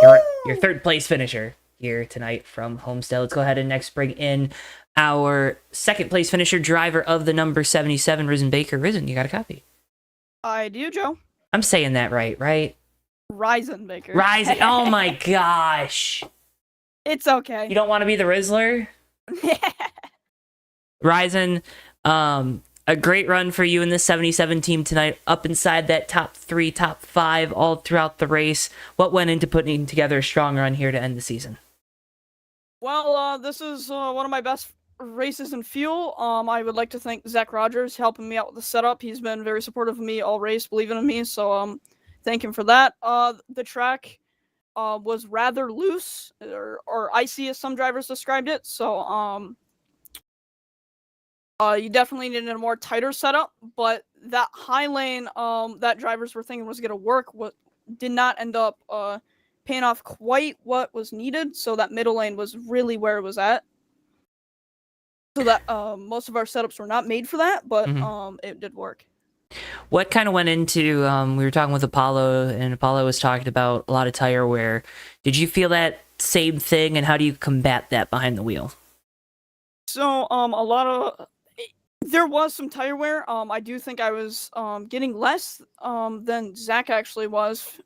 Your third place finisher here tonight from Homestead. Let's go ahead and next bring in our second place finisher, driver of the number 77, Risen Baker. Risen, you got a copy? I do, Joe. I'm saying that right? Ryzen Baker. Ryzen. Oh my gosh. It's okay. You don't want to be the Rizzler? Ryzen, a great run for you in the 77 team tonight, up inside that top 3, top 5 all throughout the race. What went into putting together a strong run here to end the season? Well, this is one of my best races in fuel. I would like to thank Zach Rogers helping me out with the setup. He's been very supportive of me all race, believing in me. So thank him for that. The track was rather loose or icy, as some drivers described it. So you definitely needed a more tighter setup, but that high lane that drivers were thinking was going to work did not end up paying off quite what was needed. So that middle lane was really where it was at. So that most of our setups were not made for that, but it did work. What kind of went into, we were talking with Apollo, and Apollo was talking about a lot of tire wear. Did you feel that same thing, and how do you combat that behind the wheel? So there was some tire wear. I do think I was getting less than Zach actually was.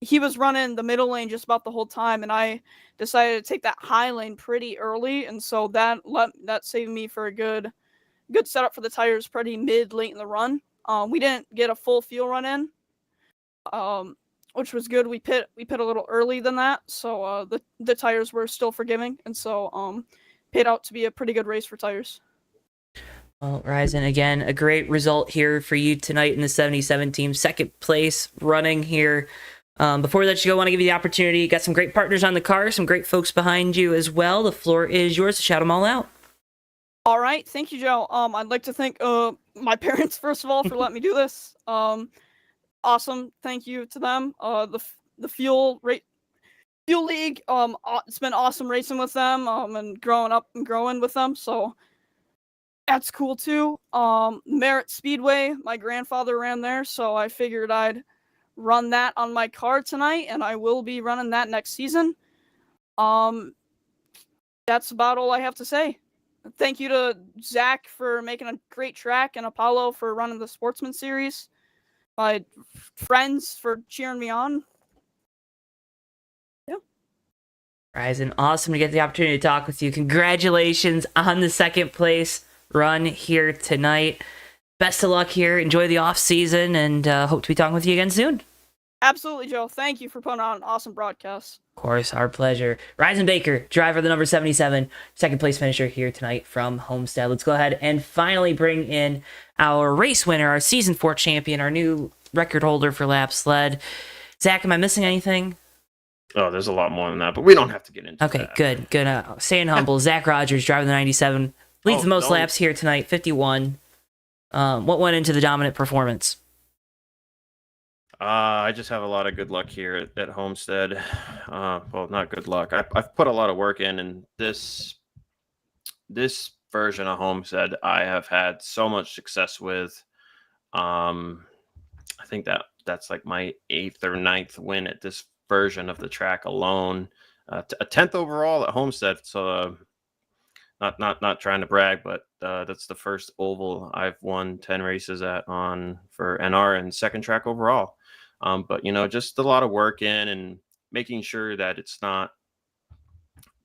He was running the middle lane just about the whole time, and I decided to take that high lane pretty early, and so that saved me for a good setup for the tires pretty late in the run. We didn't get a full fuel run in, which was good. We pit a little early than that, so the tires were still forgiving, and so paid out to be a pretty good race for tires. Well, Ryzen, again, a great result here for you tonight in the 77 team. Second place running here. Before we let you go, I want to give you the opportunity. You got some great partners on the car, some great folks behind you as well. The floor is yours to shout them all out. All right. Thank you, Joe. I'd like to thank my parents, first of all, for letting me do this. Awesome. Thank you to them. The Fuel League, it's been awesome racing with them and growing up and growing with them. So that's cool too. Merritt Speedway, my grandfather ran there, so I figured I'd run that on my car tonight, and I will be running that next season. That's about all I have to say. Thank you to Zach for making a great track and Apollo for running the Sportsman Series. My friends for cheering me on. Yeah. Ryzen, awesome to get the opportunity to talk with you. Congratulations on the second place run here tonight. Best of luck here. Enjoy the off season, and hope to be talking with you again soon. Absolutely, Joe. Thank you for putting on an awesome broadcast. Of course, our pleasure. Ryzen Baker, driver of the number 77, second place finisher here tonight from Homestead. Let's go ahead and finally bring in our race winner, our season 4 champion, our new record holder for laps led. Zach, am I missing anything? Oh, there's a lot more than that, but we don't have to get into that. Okay, good. Staying humble. Zach Rogers, driver of the 97, leads the most laps here tonight, 51. What went into the dominant performance? I just have a lot of good luck here at Homestead. Well, not good luck. I've put a lot of work in, and this version of Homestead I have had so much success with. I think that's like my 8th or 9th win at this version of the track alone. A 10th overall at Homestead. So not trying to brag, but that's the first oval I've won 10 races for NR and second track overall. But just a lot of work in and making sure that it's not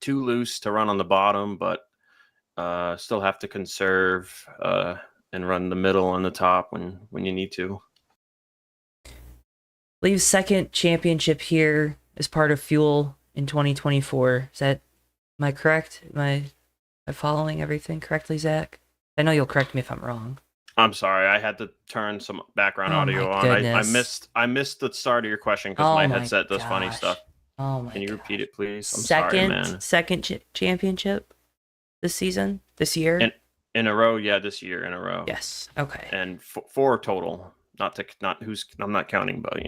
too loose to run on the bottom, but still have to conserve and run the middle and the top when you need to. Leaves second championship here as part of Fuel in 2024. Am I correct? Am I following everything correctly, Zach? I know you'll correct me if I'm wrong. I'm sorry, I had to turn some background audio on. I missed the start of your question because my headset does funny stuff. Can you repeat it, please? I'm sorry, man. Second championship this year? In a row, yeah, this year in a row. Yes. Okay. And 4 total. I'm not counting, but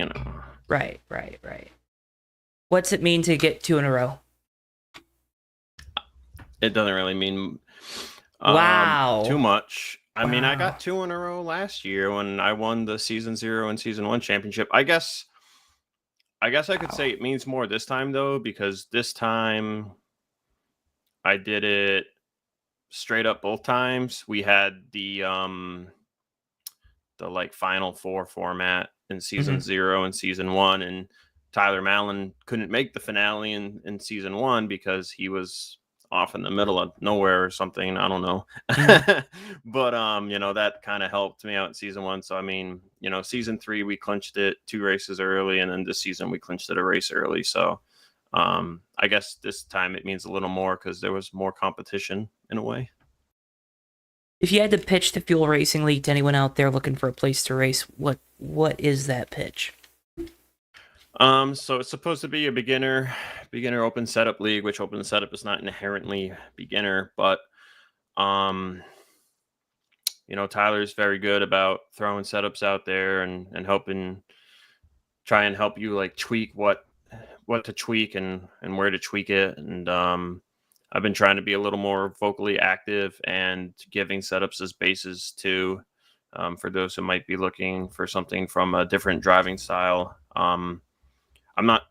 Right. What's it mean to get 2 in a row? It doesn't really mean Wow. too much. I mean, I Wow. got 2 in a row last year when I won the season 0 and season 1 championship. I guess I could say it means more this time though, because this time I did it straight up both times. We had the like Final Four format in season 0 and season 1, and Tyler Mallon couldn't make the finale in season 1 because he was off in the middle of nowhere or something. I don't know. But that kind of helped me out in season 1. So I mean, season 3 we clinched it 2 races early, and then this season we clinched it a race early. So I guess this time it means a little more because there was more competition in a way. If you had to pitch the Fuel Racing League to anyone out there looking for a place to race, what is that pitch? So it's supposed to be a beginner open setup league, which open setup is not inherently beginner, but Tyler's very good about throwing setups out there and try and help you like tweak what to tweak and where to tweak it. And I've been trying to be a little more vocally active and giving setups as bases too, for those who might be looking for something from a different driving style. I'm not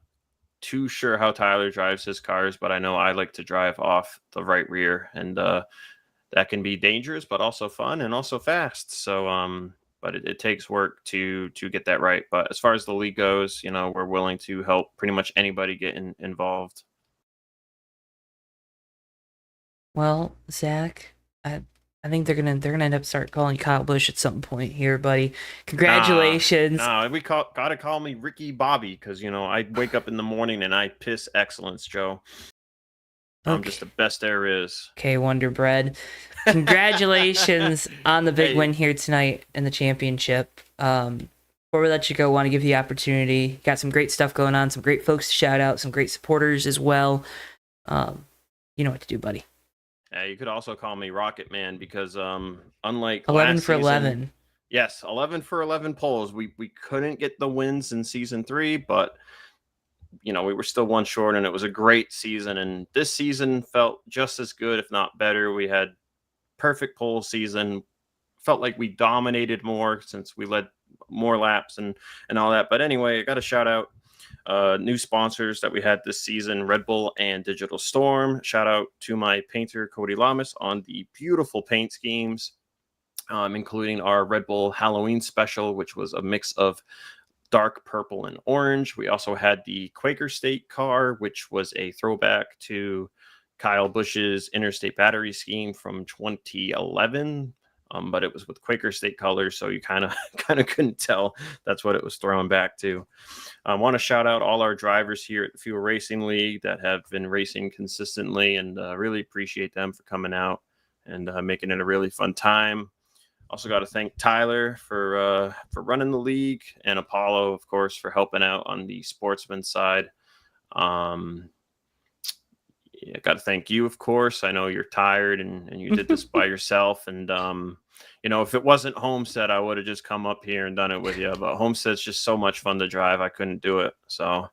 too sure how Tyler drives his cars, but I know I like to drive off the right rear, and that can be dangerous, but also fun and also fast. So, but it takes work to get that right. But as far as the league goes, we're willing to help pretty much anybody get involved. Well, Zach, I think they're gonna end up start calling you Kyle Busch at some point here, buddy. Congratulations. Nah, gotta call me Ricky Bobby because I wake up in the morning and I piss excellence, Joe. I'm just the best there is. Okay, Wonder Bread. Congratulations on the big win here tonight in the championship. Before we let you go, want to give you the opportunity. Got some great stuff going on, some great folks to shout out, some great supporters as well. You know what to do, buddy. Yeah, you could also call me Rocket Man because unlike 11 last for season, 11. Yes, 11 for 11 poles. We couldn't get the wins in season 3, but we were still one short, and it was a great season. And this season felt just as good, if not better. We had perfect pole season. Felt like we dominated more since we led more laps and all that. But anyway, I got to shout out new sponsors that we had this season: Red Bull and Digital Storm. Shout out to my painter Cody Lamas on the beautiful paint schemes, including our Red Bull Halloween special, which was a mix of dark purple and orange. We also had the Quaker State car, which was a throwback to Kyle Busch's Interstate Battery scheme from 2011. But it was with Quaker State colors, so you kind of couldn't tell that's what it was throwing back to. I want to shout out all our drivers here at the Fuel Racing League that have been racing consistently, and really appreciate them for coming out and making it a really fun time. Also got to thank Tyler for running the league, and Apollo, of course, for helping out on the sportsman side. Yeah, got to thank you, of course. I know you're tired and you did this by yourself. And, if it wasn't Homestead, I would have just come up here and done it with you. But Homestead's just so much fun to drive. I couldn't do it. So,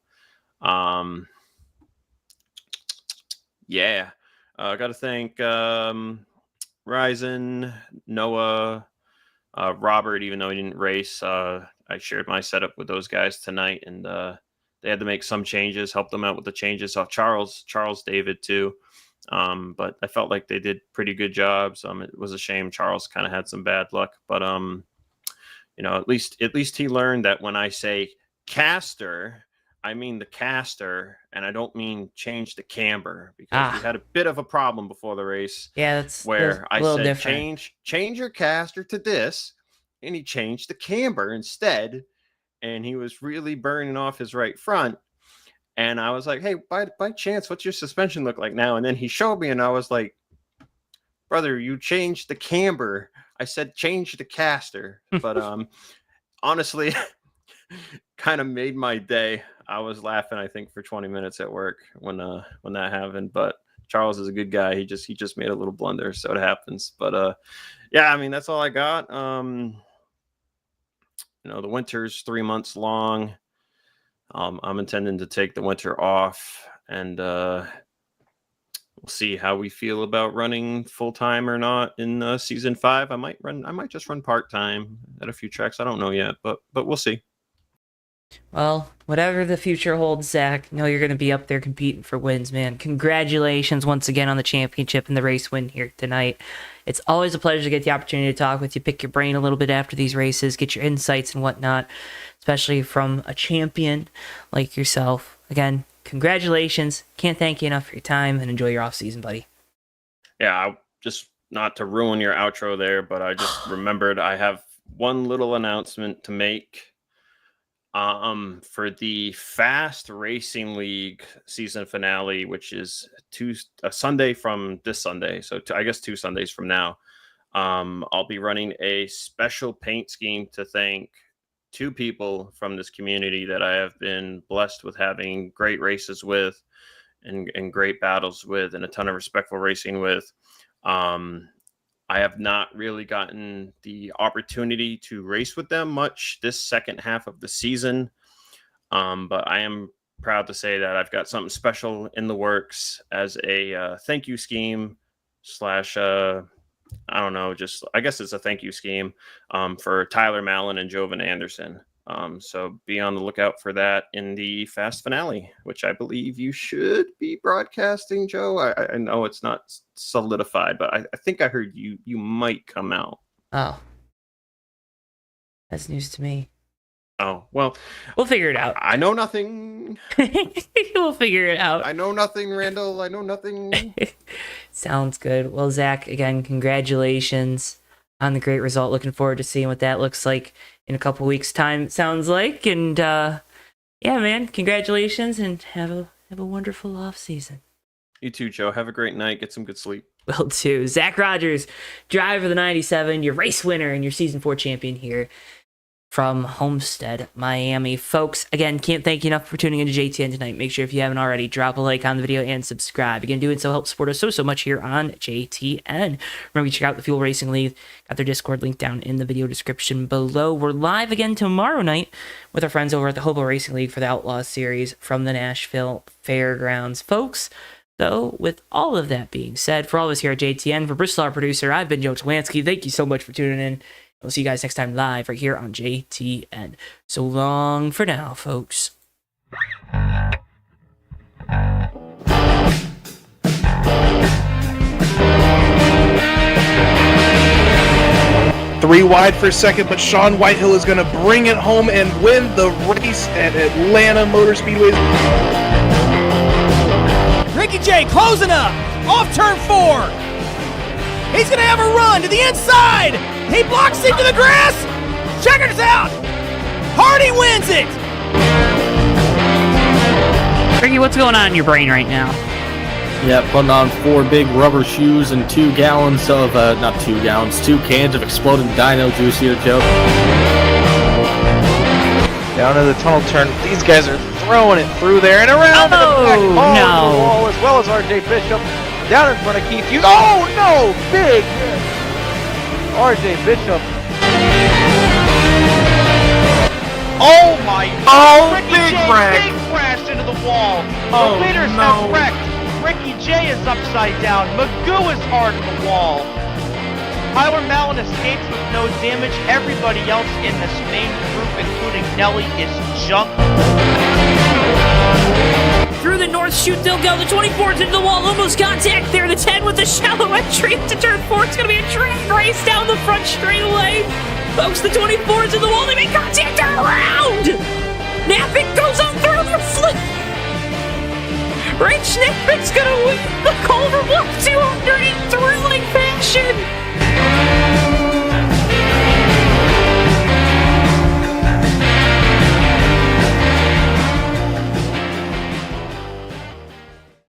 yeah. Got to thank Ryzen, Noah, Robert, even though he didn't race. I shared my setup with those guys tonight, and they had to make some changes, help them out with the changes. Off Charles David too. But I felt like they did pretty good jobs. It was a shame Charles kind of had some bad luck, but at least he learned that when I say caster, I mean the caster, and I don't mean change the camber, because we had a bit of a problem before the race. Yeah, that's I said different. Change your caster to this, and he changed the camber instead. And he was really burning off his right front. And I was like, hey, by chance, what's your suspension look like now? And then he showed me, and I was like, brother, you changed the camber. I said, change the caster. But honestly, kind of made my day. I was laughing, I think, for 20 minutes at work when that happened. But Charles is a good guy. He just made a little blunder, so it happens. But yeah, I mean, that's all I got. The winter's 3 months long. I'm intending to take the winter off, and see how we feel about running full time or not in season 5. I might just run part time at a few tracks. I don't know yet, but we'll see. Well, whatever the future holds, Zach, know you're going to be up there competing for wins, man. Congratulations once again on the championship and the race win here tonight. It's always a pleasure to get the opportunity to talk with you, pick your brain a little bit after these races, get your insights and whatnot, especially from a champion like yourself. Again, congratulations. Can't thank you enough for your time, and enjoy your off season, buddy. Yeah, just not to ruin your outro there, but I just remembered I have one little announcement to make. For the Fast Racing League season finale, which is a Sunday from this Sunday, so I guess 2 Sundays from now, I'll be running a special paint scheme to thank 2 people from this community that I have been blessed with having great races with and great battles with and a ton of respectful racing with. I have not really gotten the opportunity to race with them much this second half of the season. But I am proud to say that I've got something special in the works as a thank you scheme / I don't know, I guess it's a thank you scheme for Tyler Mallon and Jovan Anderson. So be on the lookout for that in the Fast finale, which I believe you should be broadcasting, Joe. I know it's not solidified, but I think I heard you might come out. Oh. That's news to me. Oh, well. We'll figure it out. I know nothing. We'll figure it out. I know nothing, Randall. I know nothing. Sounds good. Well, Zach, again, congratulations on the great result. Looking forward to seeing what that looks like in a couple weeks' time, it sounds like. And yeah, man, congratulations and have a wonderful off season. You too, Joe. Have a great night. Get some good sleep. Will too. Zach Rogers, driver of the 97, your race winner and your season 4 champion here from Homestead-Miami. Folks, again, can't thank you enough for tuning into JTN tonight. Make sure if you haven't already, drop a like on the video and subscribe. Again, doing so helps support us so much here on JTN. Remember, check out the Fuel Racing League. Got their Discord link down in the video description below. We're live again tomorrow night with our friends over at the Hobo Racing League for the Outlaw Series from the Nashville Fairgrounds. Folks, though, with all of that being said, for all of us here at JTN, for Bristol, our producer, I've been JoeTowNetwork. Thank you so much for tuning in. We'll see you guys next time live right here on JTN. So long for now, folks. 3 wide for second, but Sean Whitehill is going to bring it home and win the race at Atlanta Motor Speedway. Ricky J closing up, off turn 4. He's going to have a run to the inside. He blocks into the grass. Checkers out. Hardy wins it. Ricky, what's going on in your brain right now? Yeah, putting on 4 big rubber shoes and 2 gallons of, not 2 gallons, 2 cans of exploding dino juice here, Joe. Down to the tunnel turn. These guys are throwing it through there and around to the back. No. The wall, as well as RJ Bishop. Down in front of Keith Hughes. Oh, no! Big hit. RJ Bishop. Oh my! Oh, Ricky big J wreck. big crashed into the wall. Oh, the leaders no. have wrecked. Ricky J is upside down. Magoo is hard in the wall. Tyler Mallon escapes with no damage. Everybody else in this main group, including Nelly, is junk. Through the north chute they'll go. The 24's into the wall. Almost contact there. The 10 with the shallow entry into turn 4. It's going to be a drag race down the front straightaway. Folks, the 24's in the wall. They make contact around. Napick goes on through the flip. Rich Napick's going to win the Culver Bluff 200 in thrilling fashion.